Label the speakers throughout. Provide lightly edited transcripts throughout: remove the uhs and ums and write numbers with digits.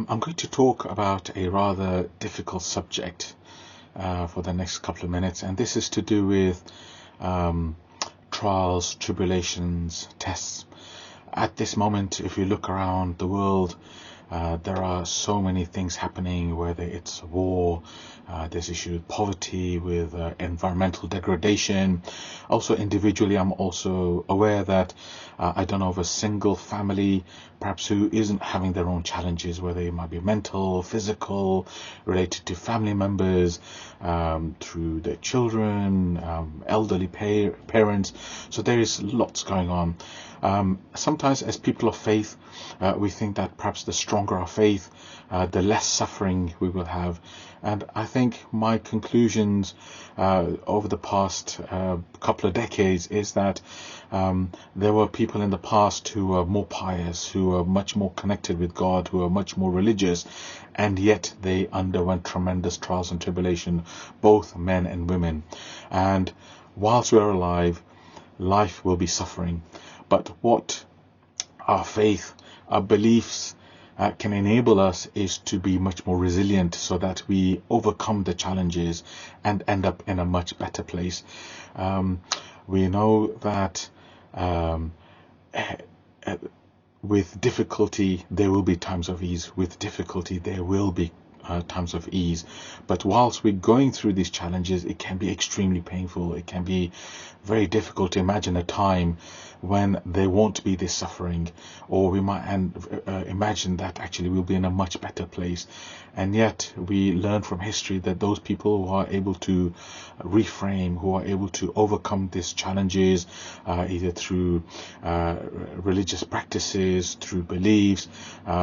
Speaker 1: I'm going to talk about a rather difficult subject for the next couple of minutes, and this is to do with trials, tribulations, tests. At this moment, if you look around the world, there are so many things happening, whether it's war, there's issue with poverty, with environmental degradation. Also individually, I'm also aware that I don't know of a single family perhaps who isn't having their own challenges, whether it might be mental, physical, related to family members, through their children, elderly parents. So there is lots going on. Sometimes as people of faith, we think that perhaps the stronger our faith, the less suffering we will have. And I think my conclusions over the past couple of decades is that there were people in the past who were more pious, who were much more connected with God, who were much more religious, and yet they underwent tremendous trials and tribulation, both men and women. And whilst we're alive, life will be suffering. But what our faith, our beliefs can enable us is to be much more resilient, so that we overcome the challenges and end up in a much better place. We know that with difficulty there will be times of ease. With difficulty there will be times of ease. But whilst we're going through these challenges, it can be extremely painful. It can be very difficult to imagine a time when there won't be this suffering, or we might imagine that actually we'll be in a much better place. And yet we learn from history that those people who are able to reframe, who are able to overcome these challenges, either through religious practices, through beliefs,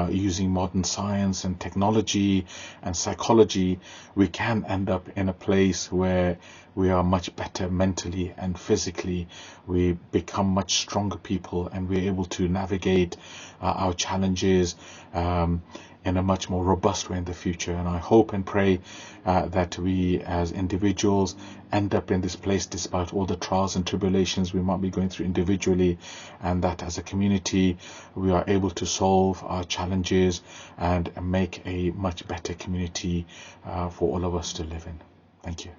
Speaker 1: using modern science and technology and psychology, we can end up in a place where we are much better mentally and physically. We become much stronger people, and we're able to navigate our challenges in a much more robust way in the future. And I hope and pray that we as individuals end up in this place despite all the trials and tribulations we might be going through individually, and that as a community we are able to solve our challenges and make a much better community for all of us to live in. Thank you.